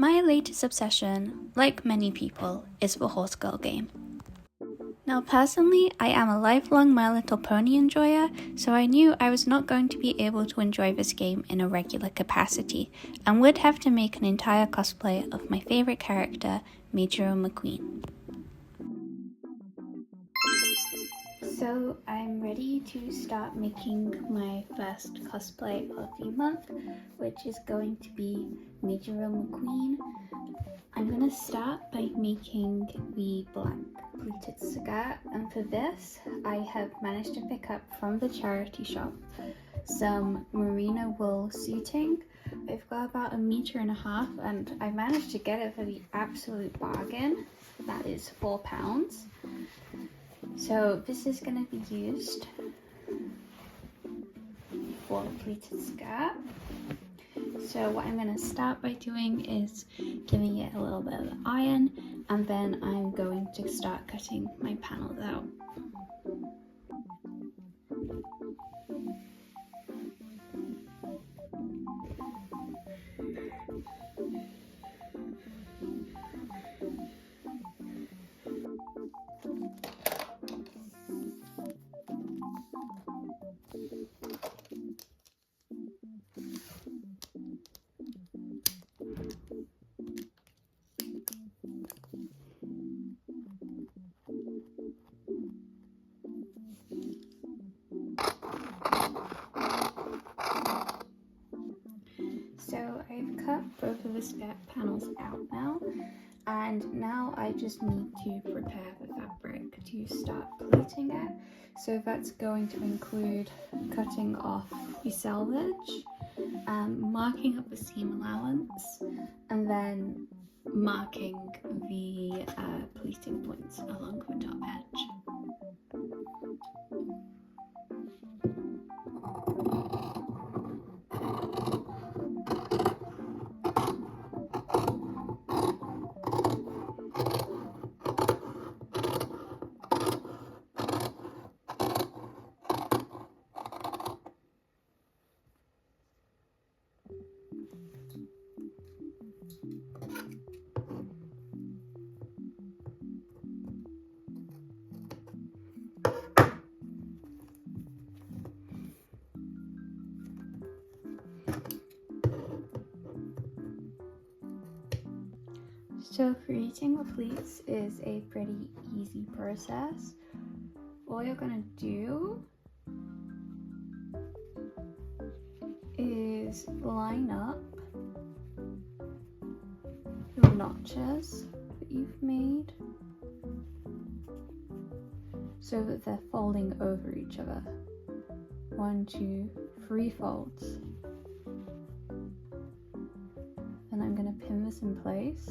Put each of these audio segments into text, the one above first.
My latest obsession, like many people, is the Horse Girl game. Now personally, I am a lifelong My Little Pony enjoyer, so I knew I was not going to be able to enjoy this game in a regular capacity, and would have to make an entire cosplay of my favourite character, Mejiro McQueen. So I'm ready to start making my first cosplay of the month, which is going to be Mejiro McQueen. I'm going to start by making the black pleated skirt, and for this I have managed to pick up from the charity shop some merino wool suiting. I've got about 1.5 meters and I managed to get it for the absolute bargain. That is £4. So this is going to be used for the pleated skirt. So what I'm going to start by doing is giving it a little bit of iron, and then I'm going to start cutting my panels out. So I've cut both of the skirt panels out now, and now I just need to prepare the fabric to start pleating it. So that's going to include cutting off the selvage, marking up the seam allowance, and then marking the pleating points along the top edge. So creating the pleats is a pretty easy process. All you're gonna do is line up your notches that you've made so that they're folding over each other. 1, 2, 3 folds. Then I'm gonna pin this in place.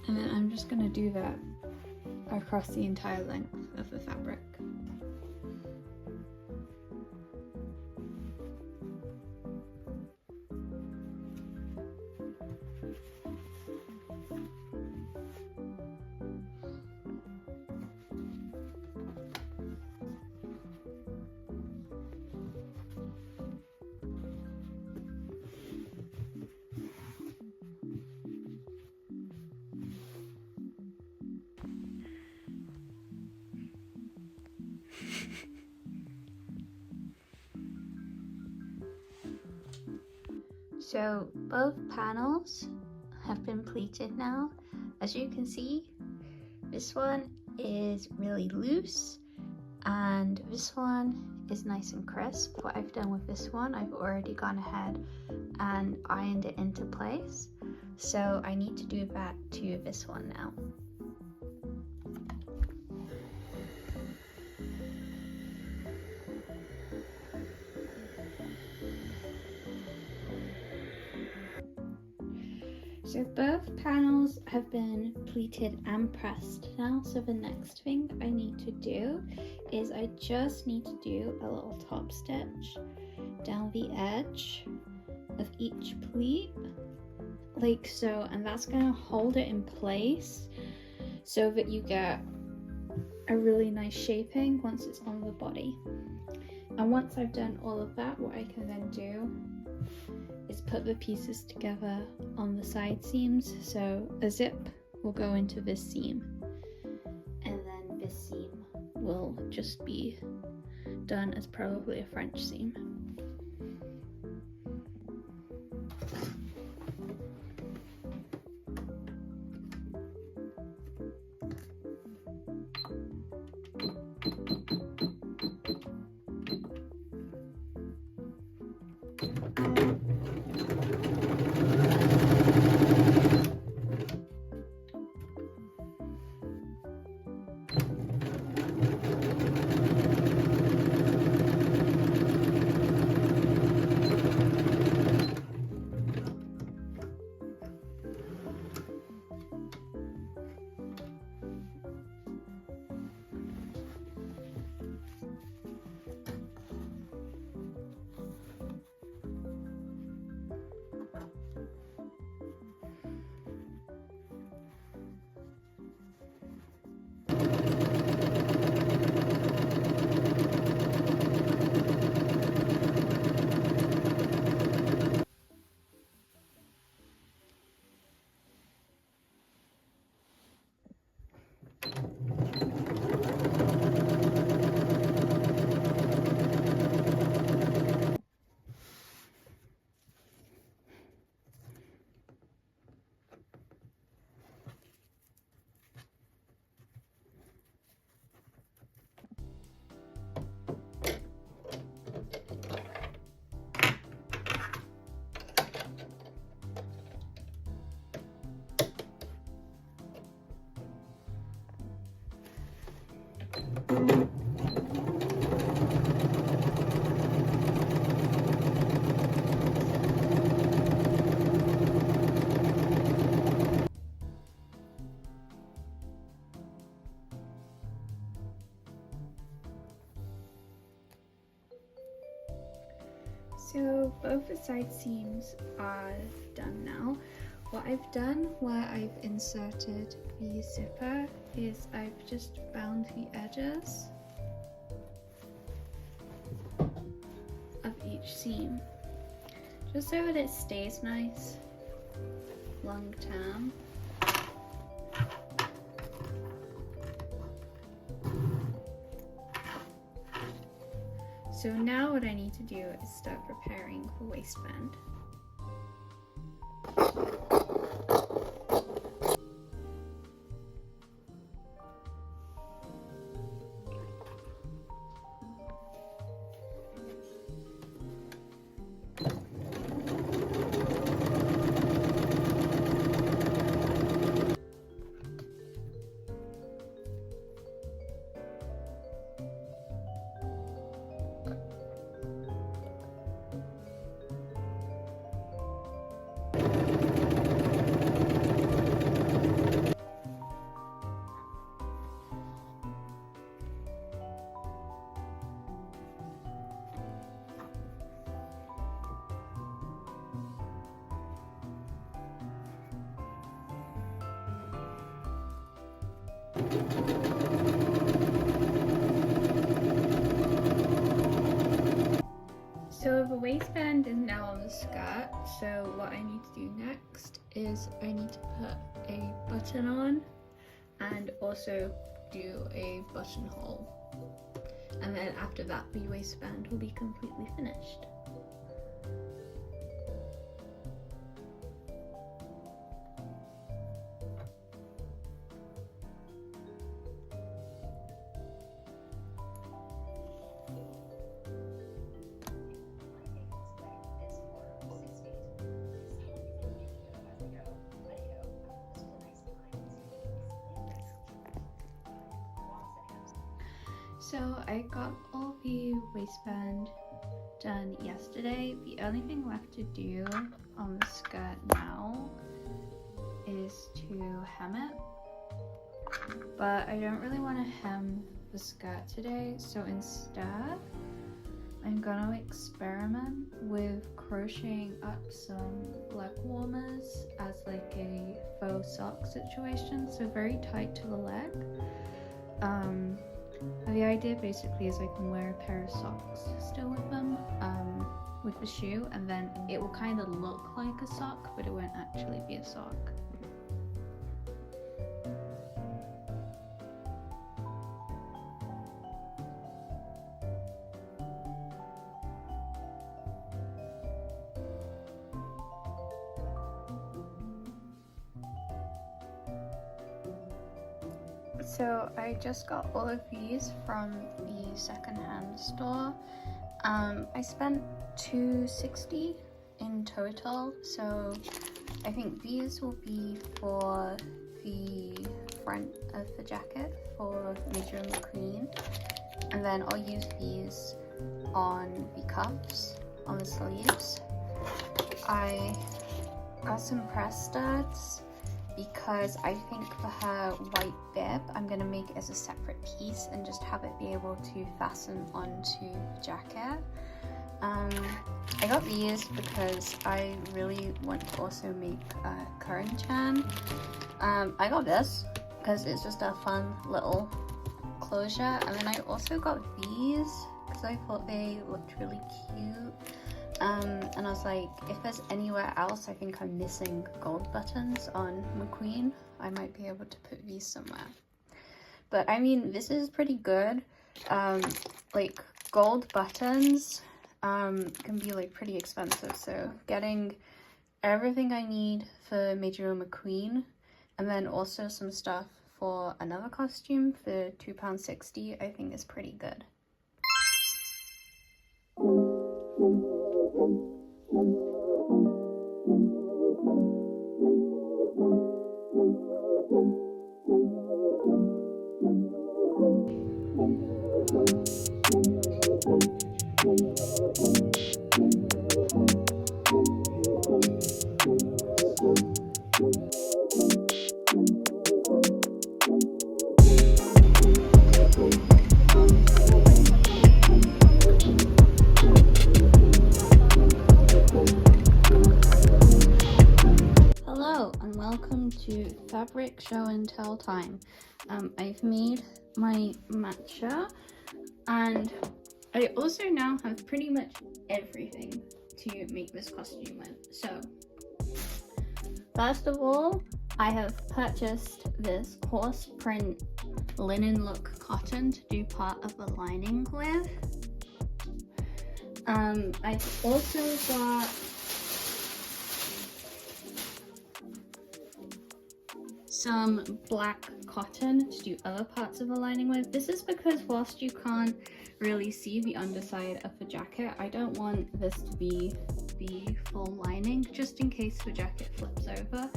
And then I'm just going to do that across the entire length of the fabric. So both panels have been pleated now. As you can see, this one is really loose and this one is nice and crisp. What I've done with this one, I've already gone ahead and ironed it into place. So I need to do that to this one now. So both panels have been pleated and pressed now, so the next thing I need to do is I just need to do a little top stitch down the edge of each pleat, like so, and that's going to hold it in place so that you get a really nice shaping once it's on the body. And once I've done all of that, what I can then do is put the pieces together on the side seams. So a zip will go into this seam, and then this seam will just be done as probably a French seam. So both the side seams are done now. What I've done where I've inserted the zipper is I've just bound the edges of each seam, just so that it stays nice long term. So now what I need to do is start preparing the waistband. So the waistband is now on the skirt, so what I need to do next is I need to put a button on and also do a buttonhole. And then after that the waistband will be completely finished. So I got all the waistband done yesterday. The only thing left to do on the skirt now is to hem it. But I don't really want to hem the skirt today, so instead I'm gonna experiment with crocheting up some leg warmers as like a faux sock situation, so very tight to the leg. The idea basically is I can wear a pair of socks still with them, with the shoe, and then it will kind of look like a sock, but it won't actually be a sock. So I just got all of these from the secondhand store. I spent $260 in total, so I think these will be for the front of the jacket for Mejiro McQueen, and then I'll use these on the cuffs, on the sleeves. I got some press studs because I think for her white bib, I'm going to make it as a separate piece and just have it be able to fasten onto the jacket. I got these because I really want to also make a Curran-chan. I got this because it's just a fun little closure, and then I also got these because I thought they looked really cute. And I was like, if there's anywhere else I think I'm missing gold buttons on McQueen, I might be able to put these somewhere. But I mean, this is pretty good. Like gold buttons can be like pretty expensive, so getting everything I need for Mejiro McQueen and then also some stuff for another costume for £2.60 I think is pretty good. Hello and welcome to Fabric Show and Tell time. I've made my matcha and I also now have pretty much everything to make this costume with. So first of all, I have purchased this horse print linen look cotton to do part of the lining with. I've also got some black cotton to do other parts of the lining with. This is because whilst you can't really see the underside of the jacket, I don't want this to be the full lining, just in case the jacket flips over.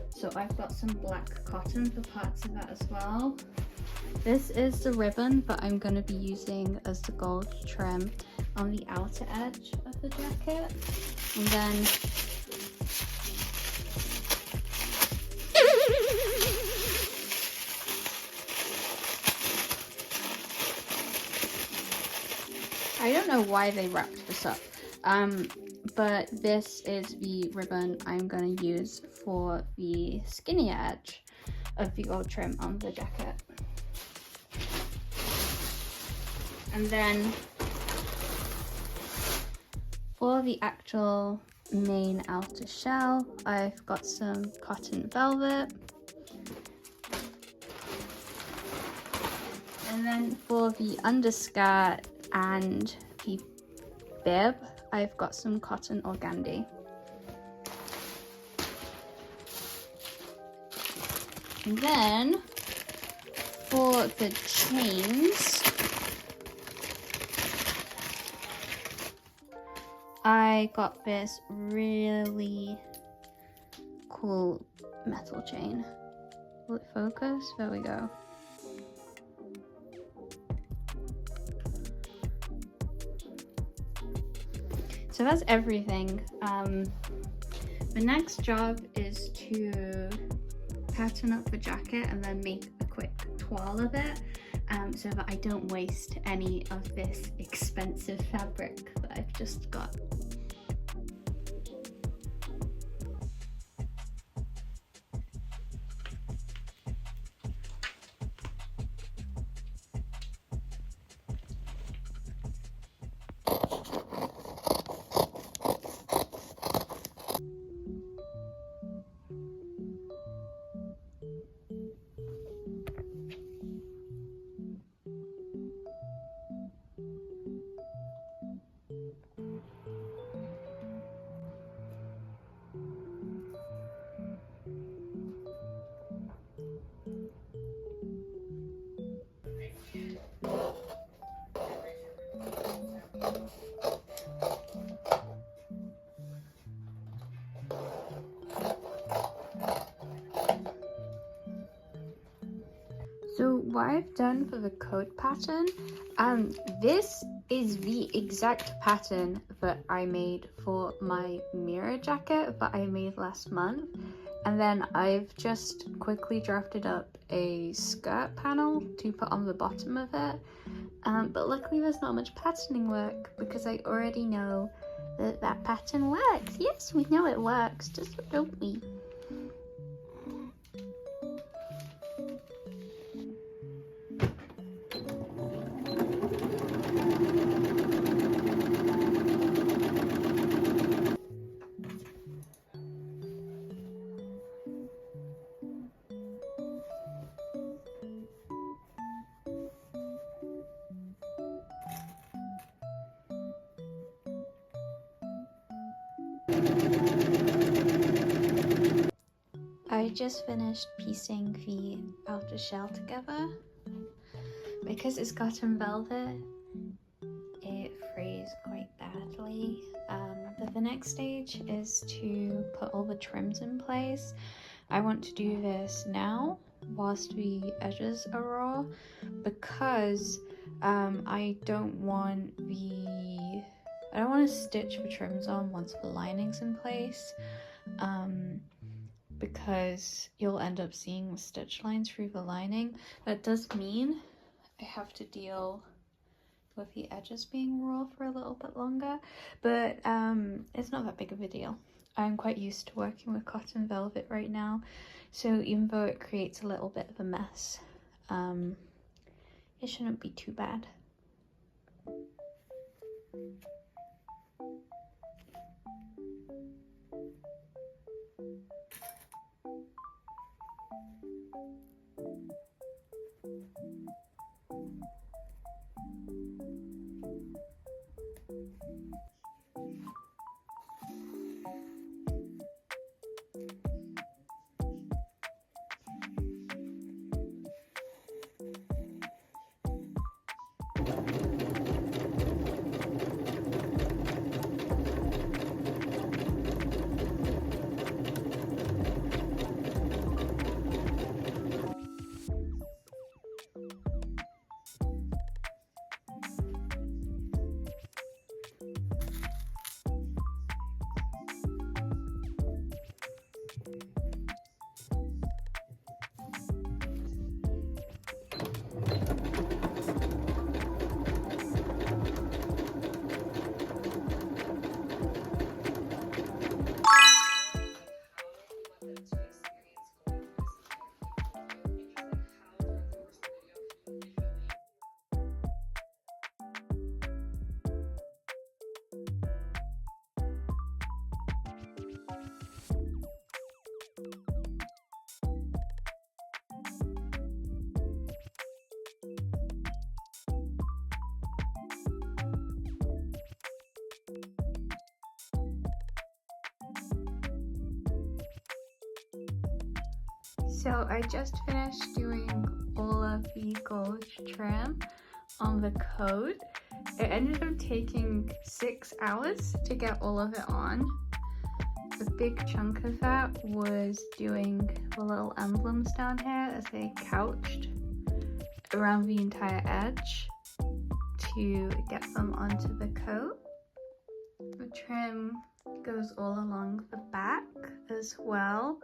So I've got some black cotton for parts of that as well. This is the ribbon that I'm going to be using as the gold trim on the outer edge of the jacket. And then I don't know why they wrapped this up, but this is the ribbon I'm going to use for the skinnier edge of the gold trim on the jacket. And then for the actual main outer shell, I've got some cotton velvet. And then for the underskirt and the bib, I've got some cotton organdy. And then for the chains, I got this really cool metal chain. Will it focus? There we go. So that's everything. The next job is to pattern up the jacket and then make a quick toile of it, so that I don't waste any of this expensive fabric that I've just got. So what I've done for the coat pattern, this is the exact pattern that I made for my mirror jacket that I made last month. And then I've just quickly drafted up a skirt panel to put on the bottom of it. But luckily there's not much patterning work because I already know that that pattern works. Yes, we know it works, just don't we? I just finished piecing the outer shell together. Because it's cotton velvet, it frays quite badly. But the next stage is to put all the trims in place. I want to do this now whilst the edges are raw because I don't want to stitch the trims on once the lining's in place. Because you'll end up seeing stitch lines through the lining. That does mean I have to deal with the edges being raw for a little bit longer, but it's not that big of a deal. I'm quite used to working with cotton velvet right now, so even though it creates a little bit of a mess, it shouldn't be too bad. So I just finished doing all of the gold trim on the coat. It ended up taking 6 hours to get all of it on. A big chunk of that was doing the little emblems down here as they couched around the entire edge to get them onto the coat. The trim goes all along the back as well.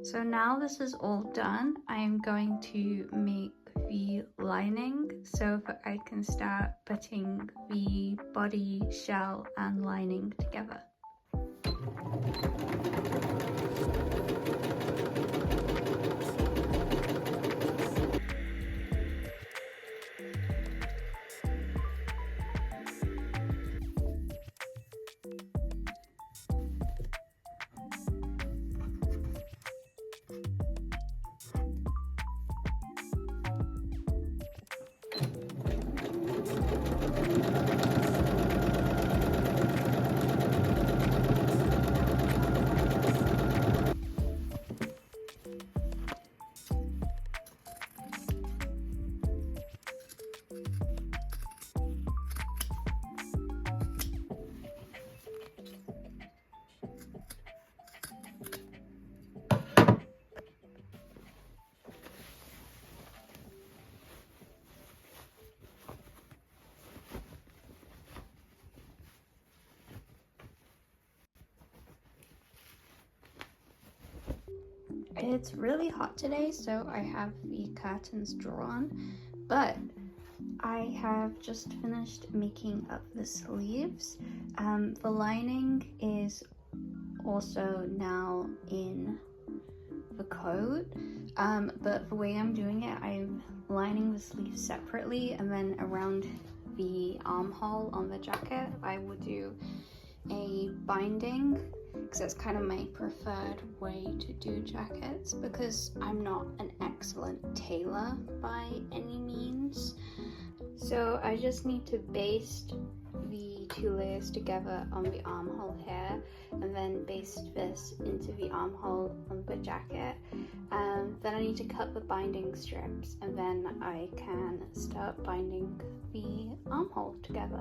So now this is all done, I am going to make the lining so that I can start putting the body, shell and lining together. It's really hot today, so I have the curtains drawn, but I have just finished making up the sleeves. The lining is also now in the coat, but the way I'm doing it, I'm lining the sleeves separately, and then around the armhole on the jacket I will do a binding, because that's kind of my preferred way to do jackets, because I'm not an excellent tailor by any means. So I just need to baste the two layers together on the armhole here, and then baste this into the armhole on the jacket. Then I need to cut the binding strips, and then I can start binding the armhole together.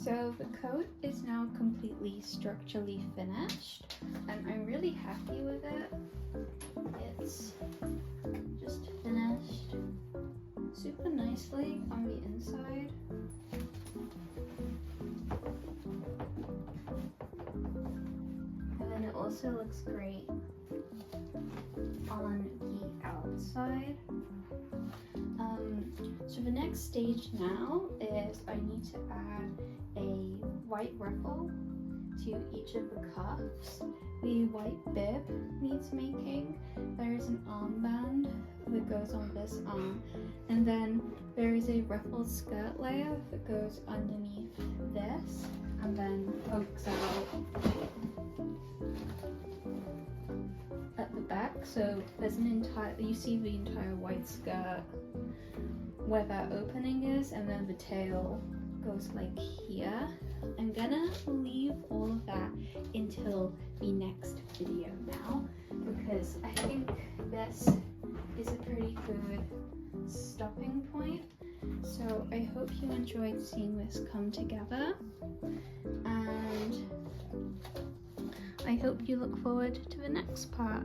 So the coat is now completely structurally finished, and I'm really happy with it. It's just finished super nicely on the inside. And then it also looks great on the outside. So the next stage now is I need to add a white ruffle to each of the cuffs. The white bib needs making. There is an armband that goes on this arm, and then there is a ruffled skirt layer that goes underneath this and then pokes out at the back. So there's an entire, you see the entire white skirt where that opening is, and then the tail goes like here. I'm gonna leave all of that until the next video now, because I think this is a pretty good stopping point. So I hope you enjoyed seeing this come together, and I hope you look forward to the next part.